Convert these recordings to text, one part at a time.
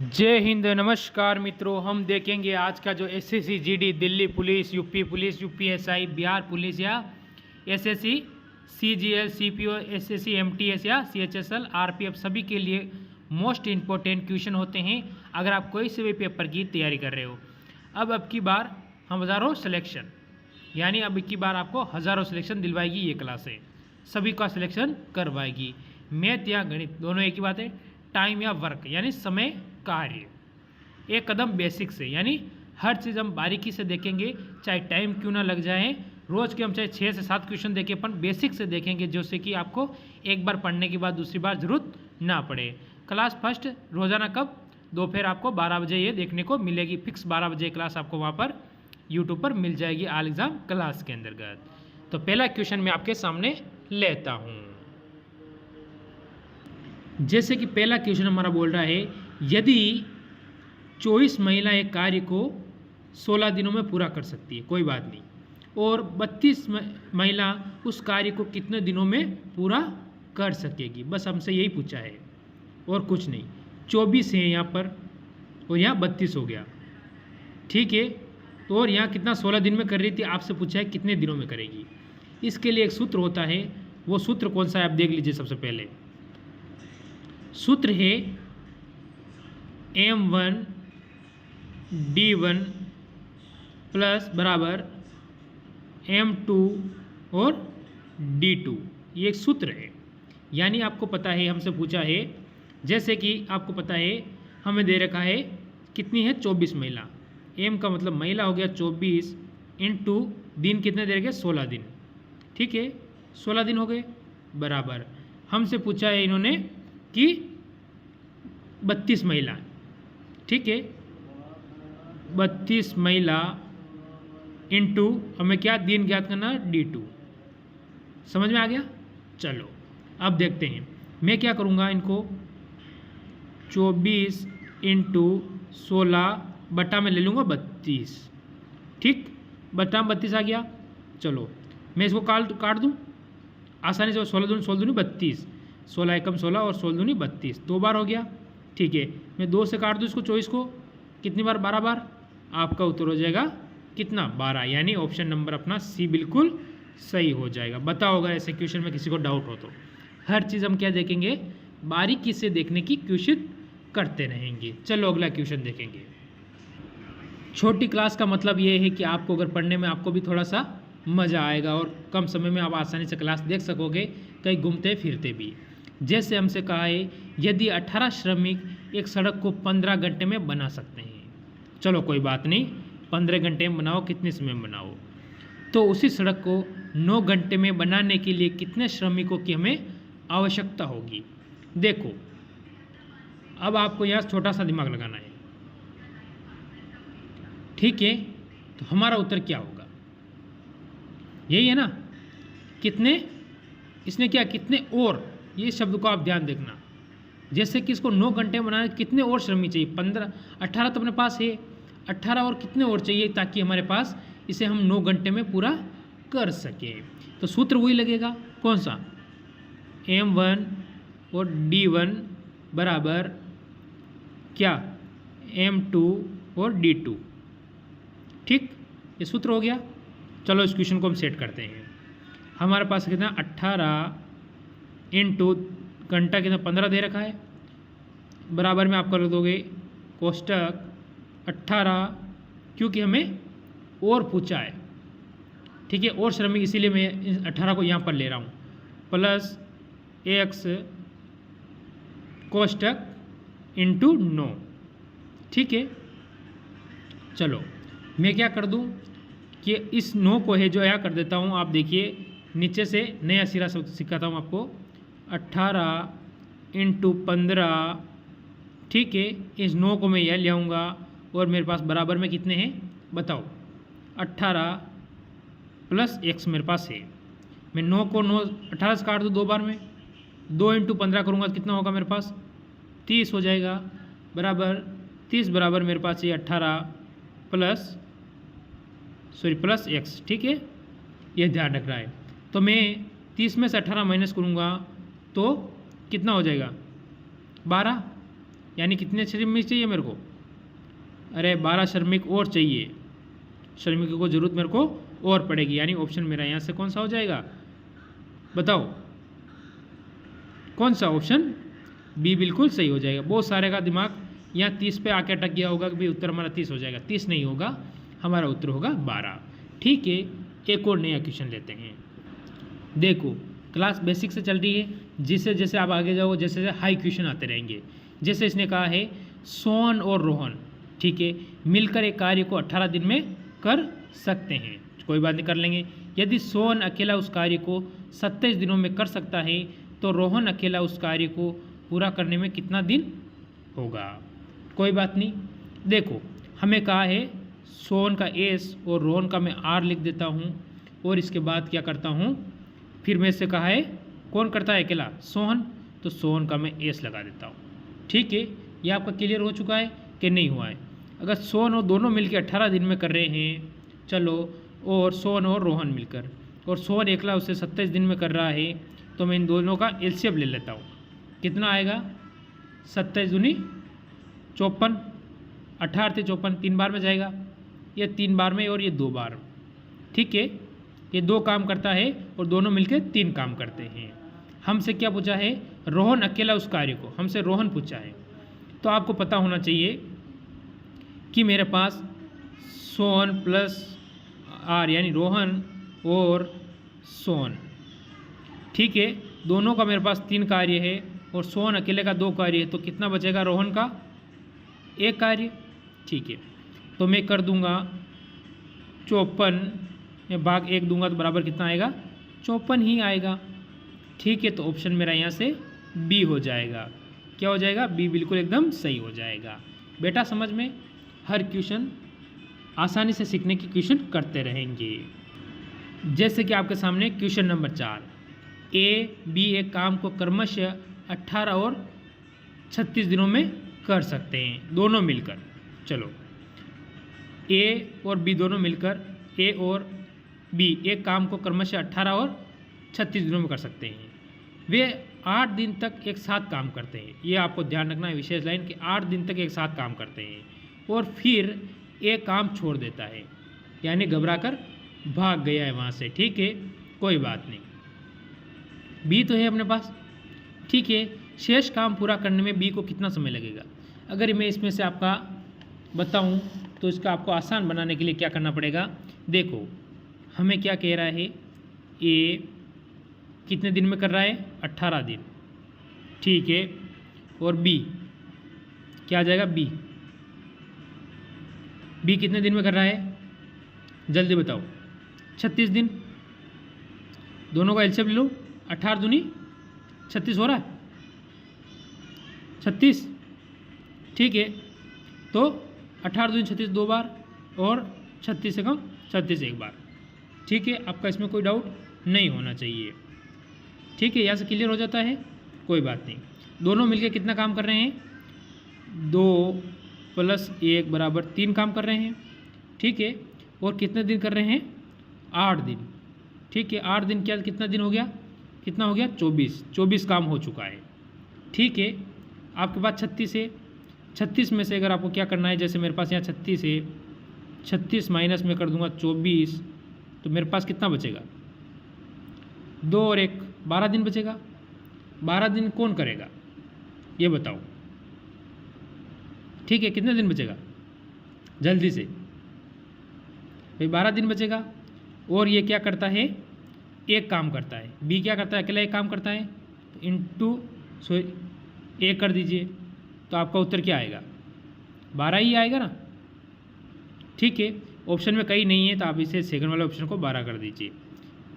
जय हिंद। नमस्कार मित्रों, हम देखेंगे आज का जो SSC GD, Delhi police, UP police, UPSI, Bihar police या SSC CGL, CPO, SSC MTS या सीएचएसएल, आरपीएफ सभी के लिए मोस्ट इम्पोर्टेंट क्वेश्चन होते हैं अगर आप कोई से भी पेपर की तैयारी कर रहे हो। अब की बार हम हज़ारों सिलेक्शन, यानी अब की बार आपको हज़ारों सिलेक्शन दिलवाएगी ये क्लासें, सभी का सिलेक्शन करवाएगी। मैथ या गणित दोनों एक ही बात है। टाइम या वर्क यानी समय कार्य, एक कदम बेसिक से, यानी हर चीज़ हम बारीकी से देखेंगे, चाहे टाइम क्यों ना लग जाए। रोज़ के हम चाहे 6 से 7 क्वेश्चन देखें, अपन बेसिक से देखेंगे जिससे कि आपको एक बार पढ़ने के बाद दूसरी बार जरूरत ना पड़े। क्लास फर्स्ट रोज़ाना कब? दोपहर आपको 12 बजे ये देखने को मिलेगी। फिक्स 12 बजे क्लास आपको वहाँ पर यूट्यूब पर मिल जाएगी ऑल एग्ज़ाम क्लास के अंतर्गत। तो पहला क्वेश्चन मैं आपके सामने लेता हूँ। जैसे कि पहला क्वेश्चन हमारा बोल रहा है, यदि 24 महिला एक कार्य को 16 दिनों में पूरा कर सकती है, कोई बात नहीं, और 32 महिला उस कार्य को कितने दिनों में पूरा कर सकेगी, बस हमसे यही पूछा है और कुछ नहीं। 24 है यहाँ पर और यहाँ 32 हो गया, ठीक है। तो और यहाँ कितना 16 दिन में कर रही थी, आपसे पूछा है कितने दिनों में करेगी। इसके लिए एक सूत्र होता है, वो सूत्र कौन सा है आप देख लीजिए। सबसे पहले सूत्र है M1 D1 प्लस बराबर M2 और D2, ये एक सूत्र है। यानी आपको पता है, हमसे पूछा है, जैसे कि आपको पता है हमें दे रखा है कितनी है 24 महिला, M का मतलब महिला हो गया 24 इंटू दिन कितने दे रखे 16 दिन, ठीक है। 16 दिन हो गए बराबर हमसे पूछा है इन्होंने कि 32 महिला, ठीक है। 32 महिला इंटू हमें क्या दिन ज्ञात करना, D2। समझ में आ गया? चलो अब देखते हैं। मैं क्या करूँगा, इनको 24 इंटू 16 बटा में ले लूँगा 32, ठीक। बटा में 32 आ गया। चलो मैं इसको काट दूँ आसानी से। 16 दूनी 32, 16 एकम 16 और 16 दूनी 32, 2 बार हो गया, ठीक है। मैं 2 से काट दूँ इसको 24 को, कितनी बार? 12 बार। आपका उत्तर हो जाएगा कितना? 12, यानी ऑप्शन नंबर अपना सी बिल्कुल सही हो जाएगा। बताओ अगर ऐसे क्वेश्चन में किसी को डाउट हो तो। हर चीज़ हम क्या देखेंगे, बारीकी से देखने की कोशिश करते रहेंगे। चलो अगला क्वेश्चन देखेंगे। छोटी क्लास का मतलब ये है कि आपको अगर पढ़ने में आपको भी थोड़ा सा मज़ा आएगा और कम समय में आप आसानी से क्लास देख सकोगे, कहीं घूमते फिरते भी। जैसे हमसे कहा है, यदि 18 श्रमिक एक सड़क को 15 घंटे में बना सकते हैं। चलो कोई बात नहीं, 15 घंटे में बनाओ, कितने समय में बनाओ, तो उसी सड़क को 9 घंटे में बनाने के लिए कितने श्रमिकों की हमें आवश्यकता होगी। देखो अब आपको यहाँ छोटा सा दिमाग लगाना है, ठीक है। तो हमारा उत्तर क्या होगा, यही है ना, कितने, इसने क्या कितने और, ये शब्द को आप ध्यान देखना। जैसे कि इसको 9 घंटे में बनाने कितने और श्रमिक चाहिए, 15, 18 तो अपने पास है, 18 और कितने और चाहिए ताकि हमारे पास इसे हम 9 घंटे में पूरा कर सकें। तो सूत्र वही लगेगा, कौन सा, M1 और D1 बराबर क्या, M2 और D2, ठीक। ये सूत्र हो गया। चलो इस क्वेश्चन को हम सेट करते हैं। हमारे पास कितना 18 इंटू घंटा कितना 15 दे रखा है, बराबर में आप कर दोगे कोष्टक 18, क्योंकि हमें और पूछा है, ठीक है, और श्रमिक, इसीलिए मैं 18 को यहाँ पर ले रहा हूँ, प्लस x कोष्टक इंटू 9, ठीक है। चलो मैं क्या कर दूँ कि इस 9 को है जो यहाँ कर देता हूँ। आप देखिए नीचे से नया सिरा सिखाता हूँ आपको, 18 इंटू 15, ठीक है। इस 9 को मैं यह ले आऊँगा और मेरे पास बराबर में कितने हैं बताओ, 18 प्लस x मेरे पास है। मैं 9 को 18 से काट दूँ 2 बार में, 2 इंटू 15 करूँगा तो कितना होगा मेरे पास, 30 हो जाएगा, बराबर 30 बराबर मेरे पास ये 18 प्लस x, ठीक है। यह ध्यान रख रहा है। तो मैं 30 में से 18 माइनस करूँगा तो कितना हो जाएगा, 12, यानी कितने श्रमिक चाहिए मेरे को? अरे 12 श्रमिक और चाहिए, श्रमिकों को ज़रूरत मेरे को और पड़ेगी, यानी ऑप्शन मेरा यहाँ से कौन सा हो जाएगा? बताओ कौन सा? ऑप्शन बी बिल्कुल सही हो जाएगा। बहुत सारे का दिमाग यहाँ 30 पे आके अटक गया होगा कि भाई उत्तर हमारा 30 हो जाएगा। 30 नहीं होगा, हमारा उत्तर होगा 12। ठीक है, एक और नया क्वेश्चन लेते हैं। देखो क्लास बेसिक से चल रही है, जिससे जैसे आप आगे जाओ जैसे जैसे हाई क्वेश्चन आते रहेंगे। जैसे इसने कहा है सोहन और रोहन, ठीक है, मिलकर एक कार्य को 18 दिन में कर सकते हैं। कोई बात नहीं, कर लेंगे। यदि सोहन अकेला उस कार्य को 27 दिनों में कर सकता है तो रोहन अकेला उस कार्य को पूरा करने में कितना दिन होगा? कोई बात नहीं। देखो हमें कहा है सोहन का एस और रोहन का मैं आर लिख देता हूँ, और इसके बाद क्या करता हूँ, फिर मैं से कहा है कौन करता है अकेला? सोहन, तो सोहन का मैं एस लगा देता हूँ। ठीक है, ये आपका क्लियर हो चुका है कि नहीं हुआ है? अगर सोहन और दोनों मिलकर 18 दिन में कर रहे हैं, चलो, और सोहन और रोहन मिलकर, और सोहन एकला उससे 27 दिन में कर रहा है, तो मैं इन दोनों का एलसीएम ले लेता हूँ। कितना आएगा? 27 दूनी 54, 18 से 54 3 बार में जाएगा, ये 3 बार में और ये 2 बार। ठीक है, ये 2 काम करता है और दोनों मिलकर 3 काम करते हैं। हमसे क्या पूछा है? रोहन अकेला उस कार्य को, हमसे रोहन पूछा है। तो आपको पता होना चाहिए कि मेरे पास सोहन प्लस आर यानी रोहन और सोहन, ठीक है, दोनों का मेरे पास 3 कार्य है और सोहन अकेले का 2 कार्य है, तो कितना बचेगा रोहन का? 1 कार्य। ठीक है, तो मैं कर दूंगा 54 में भाग 1 दूंगा तो बराबर कितना आएगा? 54 ही आएगा। ठीक है, तो ऑप्शन मेरा यहाँ से बी हो जाएगा। क्या हो जाएगा? बी बिल्कुल एकदम सही हो जाएगा। बेटा समझ में, हर क्वेश्चन आसानी से सीखने की क्वेश्चन करते रहेंगे। जैसे कि आपके सामने क्वेश्चन नंबर 4, ए बी एक काम को क्रमशः 18 और 36 दिनों में कर सकते हैं, दोनों मिलकर। चलो, ए और बी दोनों मिलकर, ए और बी एक काम को क्रमशः 18 और 36 दिनों में कर सकते हैं। वे 8 दिन तक एक साथ काम करते हैं। ये आपको ध्यान रखना है, विशेष लाइन, कि 8 दिन तक एक साथ काम करते हैं और फिर एक काम छोड़ देता है, यानी घबरा कर भाग गया है वहाँ से। ठीक है, कोई बात नहीं। बी तो है अपने पास। ठीक है, शेष काम पूरा करने में बी को कितना समय लगेगा? अगर मैं इसमें से आपका बताऊं तो इसका आपको आसान बनाने के लिए क्या करना पड़ेगा? देखो हमें क्या कह रहा है, ए कितने दिन में कर रहा है? 18 दिन। ठीक है, और बी क्या आ जाएगा? बी कितने दिन में कर रहा है? जल्दी बताओ। 36 दिन। दोनों का एलसीएम ले लो, 18 दूनी 36 हो रहा है, 36। ठीक है, तो 18 दूनी 36 2 बार और 36 से कम 36 1 बार। ठीक है, आपका इसमें कोई डाउट नहीं होना चाहिए। ठीक है, यहाँ से क्लियर हो जाता है, कोई बात नहीं। दोनों मिलके कितना काम कर रहे हैं? 2 + 1 बराबर 3 काम कर रहे हैं। ठीक है, और कितने दिन कर रहे हैं? 8 दिन। ठीक है, 8 दिन क्या कितना दिन हो गया? कितना हो गया? 24 काम हो चुका है। ठीक है, आपके पास 36 है। 36 में से अगर आपको क्या करना है, जैसे मेरे पास यहाँ 36 है, 36 माइनस में कर दूंगा 24, तो मेरे पास कितना बचेगा? 2 और 1 12 दिन बचेगा। 12 दिन कौन करेगा ये बताओ? ठीक है, कितने दिन बचेगा? जल्दी से भाई, 12 दिन बचेगा। और ये क्या करता है? एक काम करता है। बी क्या करता है? अकेला एक काम करता है, इंटू 1 कर दीजिए, तो आपका उत्तर क्या आएगा? 12 ही आएगा ना। ठीक है, ऑप्शन में कहीं नहीं है तो आप इसे सेकंड वाले ऑप्शन को 12 कर दीजिए,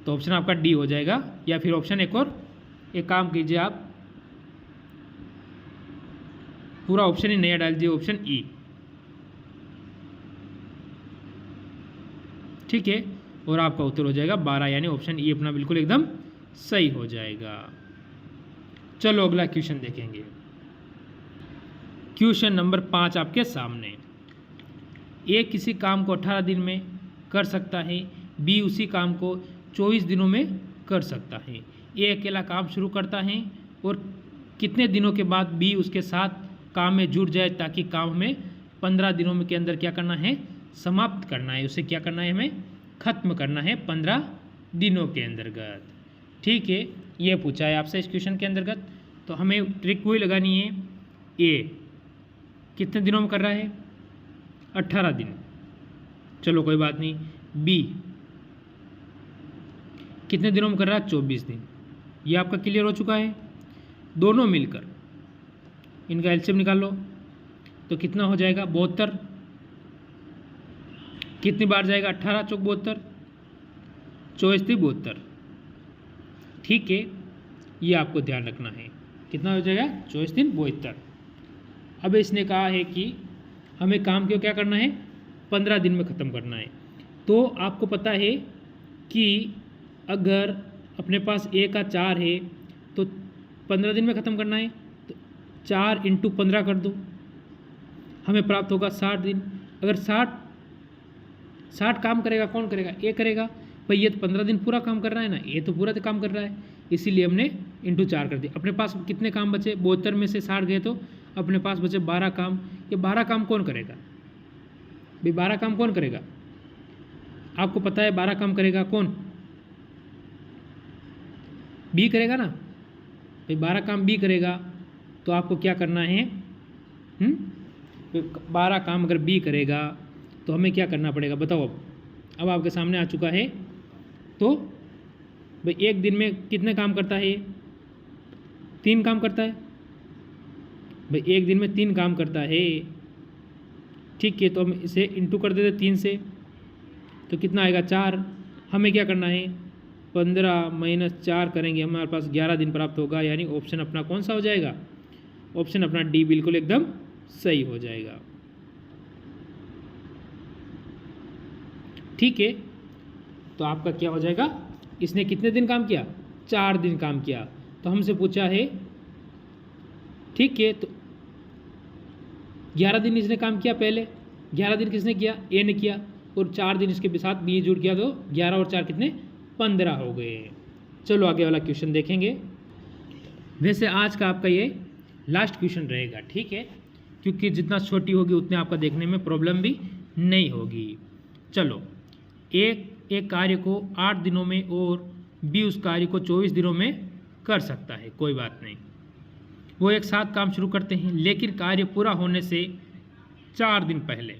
तो ऑप्शन आपका डी हो जाएगा। या फिर ऑप्शन एक काम कीजिए, आप पूरा ऑप्शन ही नया डाल दीजिए, ऑप्शन ई। ठीक है, और आपका उत्तर हो जाएगा 12, यानी ऑप्शन ई अपना बिल्कुल एकदम सही हो जाएगा। चलो अगला क्वेश्चन देखेंगे। क्वेश्चन नंबर 5 आपके सामने। ए किसी काम को 18 दिन में कर सकता है, बी उसी काम को 24 दिनों में कर सकता है। ए अकेला काम शुरू करता है और कितने दिनों के बाद बी उसके साथ काम में जुट जाए, ताकि काम हमें 15 दिनों में के अंदर क्या करना है, समाप्त करना है, उसे क्या करना है, हमें खत्म करना है 15 दिनों के अंतर्गत। ठीक है, ये पूछा है आपसे इस क्वेश्चन के अंतर्गत। तो हमें ट्रिक वही लगानी है, ए कितने दिनों में कर रहा है, 18 दिन, चलो कोई बात नहीं। बी कितने दिनों में कर रहा है, 24 दिन। ये आपका क्लियर हो चुका है। दोनों मिलकर इनका एलसीएम निकाल लो, तो कितना हो जाएगा, 72। कितनी बार जाएगा, 18 चौक 72, 24 3 72। ठीक है, ये आपको ध्यान रखना है, कितना हो जाएगा, 24 3 72। अब इसने कहा है कि हमें काम क्यों क्या करना है, 15 दिन में ख़त्म करना है। तो आपको पता है कि अगर अपने पास ए का 4 है तो 15 दिन में ख़त्म करना है, तो 4 × 15 कर दो, हमें प्राप्त होगा 60 दिन। अगर 60 काम करेगा, कौन करेगा, ए करेगा। भाई ये तो 15 दिन पूरा काम कर रहा है ना, ये तो पूरा काम कर रहा है, इसीलिए हमने × 4 कर दिया। अपने पास कितने काम बचे, 72 में से 60 गए तो अपने पास बचे 12 काम। ये 12 काम कौन करेगा भाई, 12 काम कौन करेगा, आपको पता है 12 काम करेगा कौन, बी करेगा ना भाई, 12 काम बी करेगा। तो आपको क्या करना है, 12 काम अगर बी करेगा तो हमें क्या करना पड़ेगा, बताओ। अब आपके सामने आ चुका है। तो भाई एक दिन में कितने काम करता है, 3 काम करता है भाई, एक दिन में 3 काम करता है। ठीक है, तो हम इसे इंटू कर देते 3 से, तो कितना आएगा, 4। हमें क्या करना है, 15 - 4 करेंगे, हमारे पास 11 दिन प्राप्त होगा। यानी ऑप्शन अपना कौन सा हो जाएगा, ऑप्शन अपना डी बिल्कुल एकदम सही हो जाएगा। ठीक है, तो आपका क्या हो जाएगा, इसने कितने दिन काम किया, 4 दिन काम किया। तो हमसे पूछा है, ठीक है, तो 11 दिन इसने काम किया पहले, 11 दिन किसने किया, ए ने किया, और 4 दिन इसके साथ बी जुड़ गया, तो 11 और 4 कितने, 15 हो गए। चलो आगे वाला क्वेश्चन देखेंगे। वैसे आज का आपका ये लास्ट क्वेश्चन रहेगा, ठीक है, क्योंकि जितना छोटी होगी उतने आपका देखने में प्रॉब्लम भी नहीं होगी। चलो, एक कार्य को 8 दिनों में और बी उस कार्य को 24 दिनों में कर सकता है, कोई बात नहीं। वो एक साथ काम शुरू करते हैं, लेकिन कार्य पूरा होने से 4 दिन पहले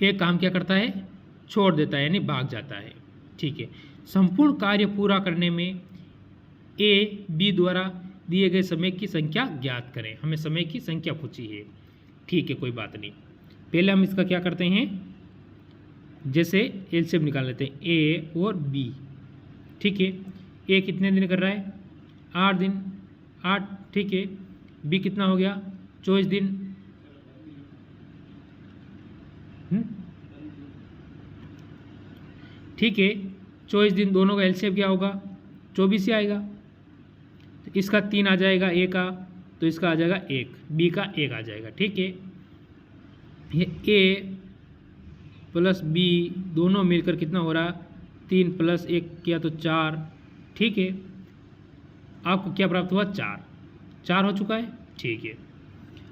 एक काम क्या करता है, छोड़ देता है, यानी भाग जाता है। ठीक है, संपूर्ण कार्य पूरा करने में ए बी द्वारा दिए गए समय की संख्या ज्ञात करें। हमें समय की संख्या पूछी है। ठीक है, कोई बात नहीं। पहले हम इसका क्या करते हैं, जैसे एलसीएम निकाल लेते हैं, ए और बी। ठीक है, ए कितने दिन कर रहा है, 8 दिन, 8। ठीक है, बी कितना हो गया, 24 दिन। ठीक है, 24 दिन, दोनों का एलसीएम क्या होगा, 24 ही आएगा। तो इसका 3 आ जाएगा, ए का, तो इसका आ जाएगा 1, बी का 1 आ जाएगा। ठीक है, ये ए प्लस बी दोनों मिलकर कितना हो रहा, 3 + 1 किया तो 4। ठीक है, आपको क्या प्राप्त हुआ, 4 हो चुका है। ठीक है,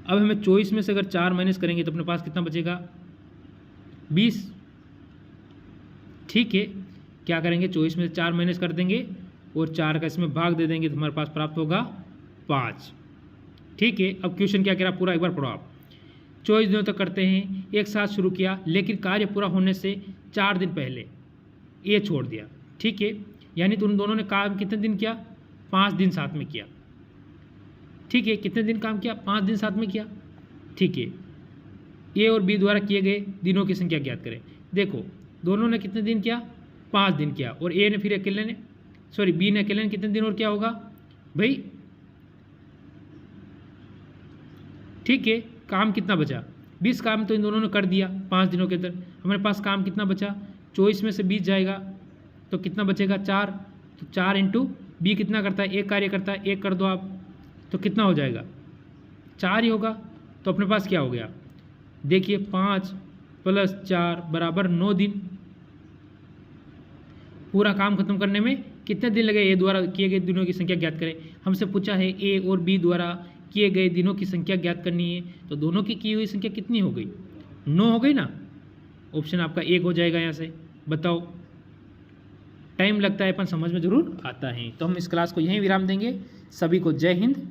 अब हमें 24 में से अगर 4 माइनस करेंगे तो अपने पास कितना बचेगा, 20। ठीक है, क्या करेंगे, 24 में से 4 माइनस कर देंगे और 4 का इसमें भाग दे देंगे, तो हमारे पास प्राप्त होगा 5। ठीक है, अब क्वेश्चन क्या कह रहा, पूरा एक बार पढ़ो आप। 24 दिनों तक करते हैं, एक साथ शुरू किया, लेकिन कार्य पूरा होने से 4 दिन पहले ये छोड़ दिया। ठीक है, यानी तो उन दोनों ने काम कितने दिन किया, 5 दिन साथ में किया। ठीक है, कितने दिन काम किया, 5 दिन साथ में किया। ठीक है, ए और बी द्वारा किए गए दिनों की संख्या ज्ञात करें। देखो, दोनों ने कितने दिन किया, 5 दिन किया, और ए ने फिर अकेले ने, सॉरी बी ने अकेले ने कितने दिन और क्या होगा भाई। ठीक है, काम कितना बचा, 20 काम तो इन दोनों ने कर दिया 5 दिनों के अंदर। हमारे पास काम कितना बचा, 24 में से 20 जाएगा तो कितना बचेगा, 4। तो 4 × बी कितना करता है, एक कार्य करता है, 1 कर दो आप, तो कितना हो जाएगा, 4 ही होगा। तो अपने पास क्या हो गया, देखिए 5 + 4 = 9 दिन। पूरा काम खत्म करने में कितने दिन लगे, ए द्वारा किए गए दिनों की संख्या ज्ञात करें। हमसे पूछा है ए और बी द्वारा किए गए दिनों की संख्या ज्ञात करनी है, तो दोनों की हुई संख्या कितनी हो गई? 9 हो गई ना। ऑप्शन आपका 1 हो जाएगा यहाँ से। बताओ, टाइम लगता है पर समझ में ज़रूर आता है। तो हम इस क्लास को यहीं विराम देंगे। सभी को जय हिंद।